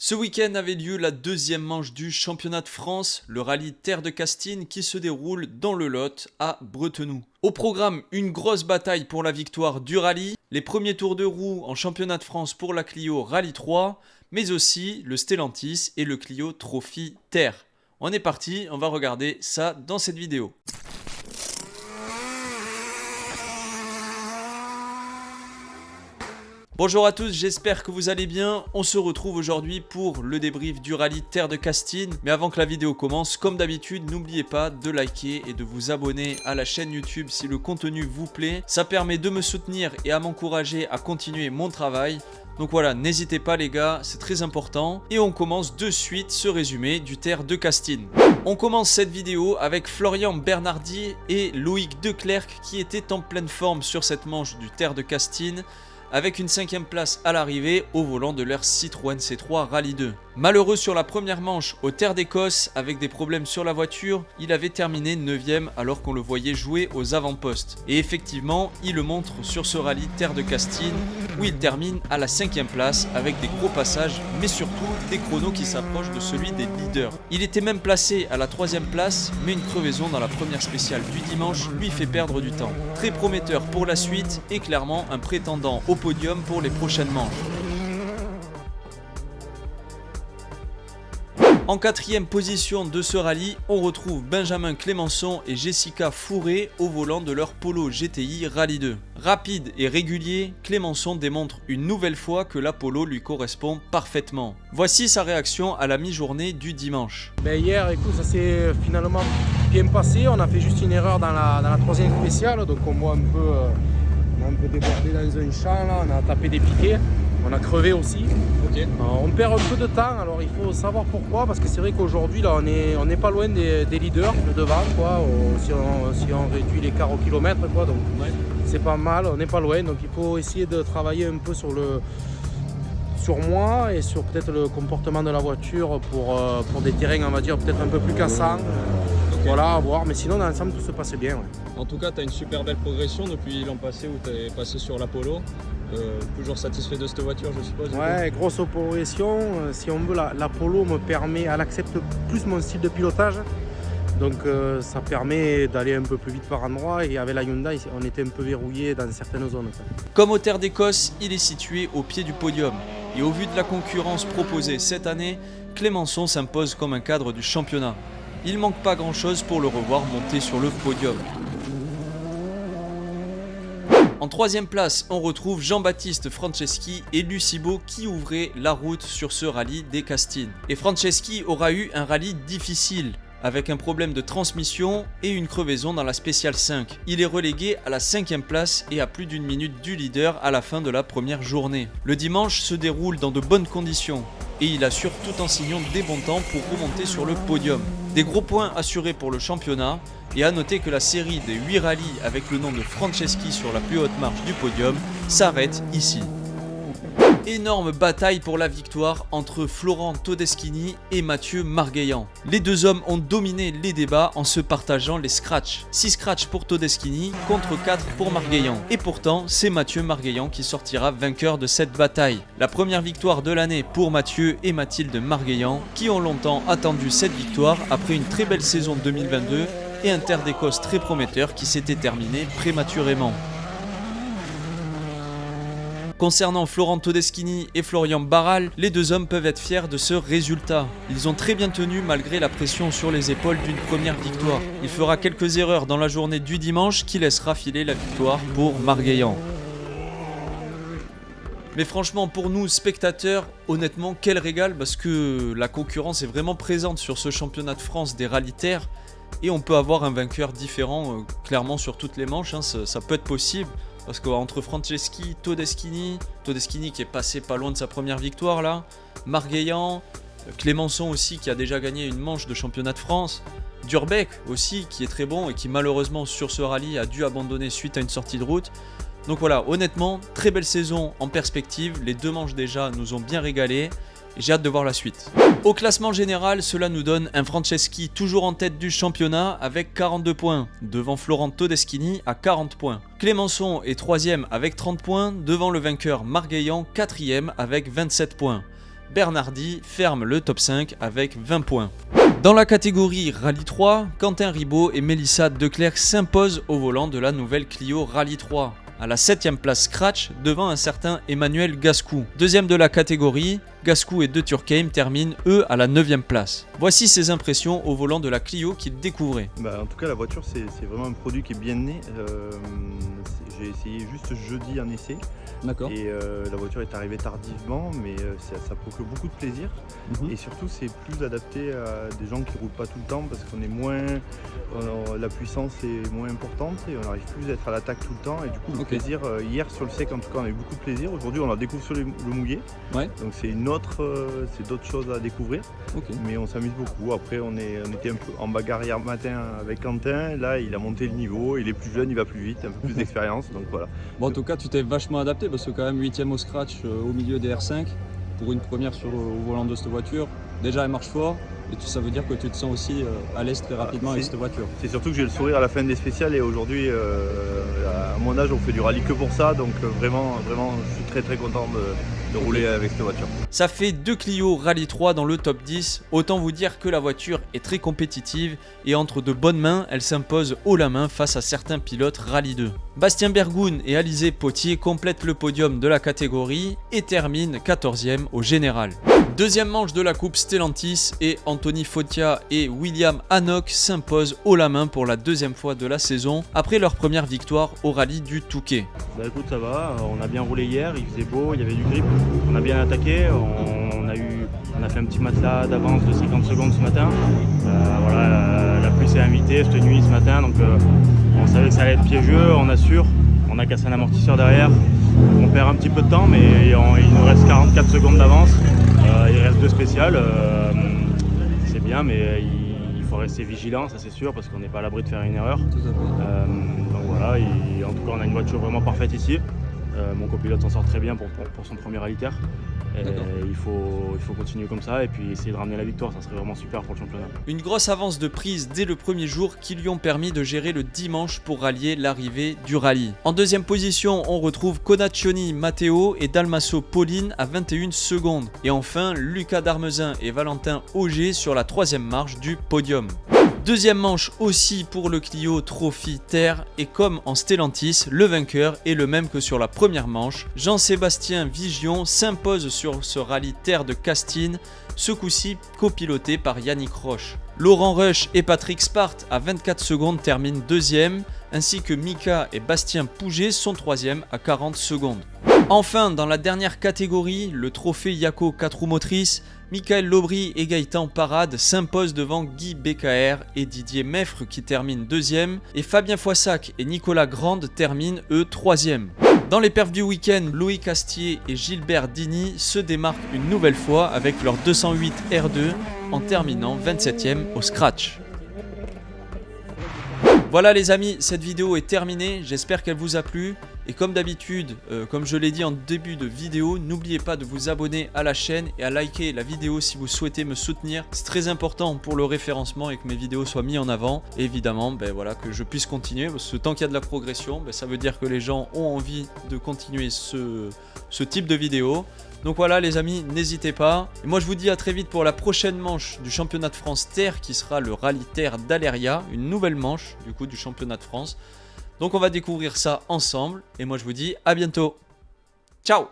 Ce week-end avait lieu la deuxième manche du championnat de France, le rallye Terre de Castine qui se déroule dans le Lot à Bretenoux. Au programme, une grosse bataille pour la victoire du rallye, les premiers tours de roue en championnat de France pour la Clio Rallye 3, mais aussi le Stellantis et le Clio Trophy Terre. On est parti, on va regarder ça dans cette vidéo. Bonjour à tous, j'espère que vous allez bien. On se retrouve aujourd'hui pour le débrief du rallye Terre de Castine. Mais avant que la vidéo commence, comme d'habitude, n'oubliez pas de liker et de vous abonner à la chaîne YouTube si le contenu vous plaît. Ça permet de me soutenir et à m'encourager à continuer mon travail. Donc voilà, n'hésitez pas les gars, c'est très important. Et on commence de suite ce résumé du Terre de Castine. On commence cette vidéo avec Florian Bernardi et Loïc Declercq qui étaient en pleine forme sur cette manche du Terre de Castine, avec une 5e place à l'arrivée au volant de leur Citroën C3 Rallye 2. Malheureux sur la première manche aux Terres d'Écosse avec des problèmes sur la voiture, il avait terminé 9e alors qu'on le voyait jouer aux avant-postes. Et effectivement, il le montre sur ce rallye Terre de Castine où il termine à la 5e place avec des gros passages mais surtout des chronos qui s'approchent de celui des leaders. Il était même placé à la 3e place mais une crevaison dans la première spéciale du dimanche lui fait perdre du temps. Très prometteur pour la suite et clairement un prétendant au podium pour les prochaines manches. En 4e position de ce rallye, on retrouve Benjamin Clémençon et Jessica Fourré au volant de leur Polo GTI Rallye 2. Rapide et régulier, Clémençon démontre une nouvelle fois que la Polo lui correspond parfaitement. Voici sa réaction à la mi-journée du dimanche. Hier, écoute, ça s'est finalement bien passé. On a fait juste une erreur dans la 3e spéciale, donc on voit un peu débordé dans un champ, là. On a tapé des piquets, on a crevé aussi. Okay. On perd un peu de temps, alors il faut savoir pourquoi, parce que c'est vrai qu'aujourd'hui là on n'est pas loin des leaders de devant, quoi, si on réduit l'écart au kilomètre, quoi, donc ouais. C'est pas mal, on n'est pas loin, donc il faut essayer de travailler un peu sur moi et sur peut-être le comportement de la voiture pour des terrains, on va dire, peut-être un peu plus cassants. Okay. Voilà, à voir, mais sinon dans l'ensemble tout se passait bien. Ouais. En tout cas, tu as une super belle progression depuis l'an passé où tu es passé sur la Polo. Toujours satisfait de cette voiture, je suppose. Ouais, grosse progression. Si on veut, la Polo me permet, elle accepte plus mon style de pilotage. Donc ça permet d'aller un peu plus vite par endroit. Et avec la Hyundai, on était un peu verrouillé dans certaines zones. Comme aux Terres d'Écosse, il est situé au pied du podium. Et au vu de la concurrence proposée cette année, Clémençon s'impose comme un cadre du championnat. Il manque pas grand chose pour le revoir monter sur le podium. En 3e place, on retrouve Jean-Baptiste Franceschi et Lucibo qui ouvraient la route sur ce rallye des Castines. Et Franceschi aura eu un rallye difficile, avec un problème de transmission et une crevaison dans la spéciale 5. Il est relégué à la 5e place et à plus d'une minute du leader à la fin de la première journée. Le dimanche se déroule dans de bonnes conditions et il assure tout en signant des bons temps pour remonter sur le podium. Des gros points assurés pour le championnat. Et à noter que la série des 8 rallyes avec le nom de Franceschi sur la plus haute marche du podium s'arrête ici. Énorme bataille pour la victoire entre Florent Todeschini et Mathieu Margueillan. Les deux hommes ont dominé les débats en se partageant les scratchs. 6 scratchs pour Todeschini contre 4 pour Margueillan. Et pourtant, c'est Mathieu Margueillan qui sortira vainqueur de cette bataille. La première victoire de l'année pour Mathieu et Mathilde Margueillan qui ont longtemps attendu cette victoire après une très belle saison 2022 et un Terre d'Écosse très prometteur qui s'était terminé prématurément. Concernant Florent Todeschini et Florian Barral, les deux hommes peuvent être fiers de ce résultat. Ils ont très bien tenu malgré la pression sur les épaules d'une première victoire. Il fera quelques erreurs dans la journée du dimanche qui laissera filer la victoire pour Margueillan. Mais franchement, pour nous, spectateurs, honnêtement, quel régal parce que la concurrence est vraiment présente sur ce championnat de France des rallyes terre et on peut avoir un vainqueur différent clairement sur toutes les manches, hein, ça peut être possible. Parce qu'entre Franceschi, Todeschini qui est passé pas loin de sa première victoire là, Margueillan, Clémençon aussi qui a déjà gagné une manche de championnat de France, Durbeck aussi qui est très bon et qui malheureusement sur ce rallye a dû abandonner suite à une sortie de route. Donc voilà, honnêtement, très belle saison en perspective, les deux manches déjà nous ont bien régalé. J'ai hâte de voir la suite. Au classement général, cela nous donne un Franceschi toujours en tête du championnat avec 42 points, devant Florent Todeschini à 40 points. Clémençon est 3ème avec 30 points, devant le vainqueur Margueillan 4ème avec 27 points. Bernardi ferme le top 5 avec 20 points. Dans la catégorie Rallye 3, Quentin Ribaud et Mélissa Declercq s'imposent au volant de la nouvelle Clio Rallye 3, à la 7ème place Scratch devant un certain Emmanuel Gascou. Deuxième de la catégorie, Gascou et De Turckheim terminent eux à la 9ème place. Voici ses impressions au volant de la Clio qu'il découvrait. En tout cas la voiture c'est vraiment un produit qui est bien né. J'ai essayé juste jeudi un essai. D'accord. Et la voiture est arrivée tardivement, mais ça procure beaucoup de plaisir. Et surtout, c'est plus adapté à des gens qui ne roulent pas tout le temps parce qu'on est moins. La puissance est moins importante et on n'arrive plus à être à l'attaque tout le temps. Et du coup, le plaisir, hier sur le sec, en tout cas, on a eu beaucoup de plaisir. Aujourd'hui, on la découvre sur le mouillé. Ouais. Donc, c'est d'autres choses à découvrir. Mais on s'amuse beaucoup. Après, on était un peu en bagarre hier matin avec Quentin. Là, il a monté le niveau. Il est plus jeune, il va plus vite, un peu plus d'expérience. Donc voilà. Bon, en tout cas, tu t'es vachement adapté parce que quand même 8ème au scratch au milieu des R5 pour une première au volant de cette voiture. Déjà, elle marche fort et ça veut dire que tu te sens aussi à l'aise très rapidement avec cette voiture. C'est surtout que j'ai le sourire à la fin des spéciales et aujourd'hui, à mon âge, on fait du rallye que pour ça. Donc vraiment, je suis très très content de rouler avec cette voiture. Ça fait 2 Clio Rallye 3 dans le top 10. Autant vous dire que la voiture est très compétitive et entre de bonnes mains, elle s'impose haut la main face à certains pilotes Rallye 2. Bastien Bergoun et Alizé Potier complètent le podium de la catégorie et terminent 14e au général. Deuxième manche de la coupe Stellantis et Anthony Fotia et William Hannock s'imposent haut la main pour la deuxième fois de la saison après leur première victoire au rallye du Touquet. Écoute, ça va, on a bien roulé hier, il faisait beau, il y avait du grip, on a bien attaqué, on a fait un petit matelas d'avance de 50 secondes ce matin. La pluie s'est invitée cette nuit ce matin, donc on savait que ça allait être piégeux, on assure, on a cassé un amortisseur derrière, on perd un petit peu de temps mais il nous reste 44 secondes d'avance. Il reste 2 spéciales, c'est bien, mais il faut rester vigilant, ça c'est sûr, parce qu'on n'est pas à l'abri de faire une erreur. Donc voilà, en tout cas on a une voiture vraiment parfaite ici. Mon copilote s'en sort très bien pour son premier rallye terre. Il faut continuer comme ça et puis essayer de ramener la victoire, ça serait vraiment super pour le championnat. Une grosse avance de prise dès le premier jour qui lui ont permis de gérer le dimanche pour rallier l'arrivée du rallye. En deuxième position, on retrouve Conaccioni Matteo et Dalmasso Pauline à 21 secondes. Et enfin, Lucas Darmezin et Valentin Auger sur la troisième marche du podium. Deuxième manche aussi pour le Clio Trophy Terre et comme en Stellantis, le vainqueur est le même que sur la première manche. Jean-Sébastien Vigion s'impose sur ce rallye Terre de Castine, ce coup-ci copiloté par Yannick Roche. Laurent Rush et Patrick Spart à 24 secondes terminent deuxième, ainsi que Mika et Bastien Pouget sont troisième à 40 secondes. Enfin, dans la dernière catégorie, le trophée Yako 4 roues motrices, Michael Lobry et Gaëtan Parade s'imposent devant Guy BKR et Didier Meffre qui terminent deuxième et Fabien Foissac et Nicolas Grande terminent eux troisième. Dans les perfs du week-end, Loïc Astier et Gilbert Dini se démarquent une nouvelle fois avec leur 208 R2 en terminant 27e au scratch. Voilà les amis, cette vidéo est terminée, j'espère qu'elle vous a plu. Et comme d'habitude, comme je l'ai dit en début de vidéo, n'oubliez pas de vous abonner à la chaîne et à liker la vidéo si vous souhaitez me soutenir. C'est très important pour le référencement et que mes vidéos soient mises en avant. Et évidemment, que je puisse continuer, parce que tant qu'il y a de la progression, ça veut dire que les gens ont envie de continuer ce type de vidéo. Donc voilà les amis, n'hésitez pas. Et moi je vous dis à très vite pour la prochaine manche du championnat de France Terre qui sera le rallye Terre d'Aléria, une nouvelle manche du coup du championnat de France. Donc on va découvrir ça ensemble et moi je vous dis à bientôt. Ciao!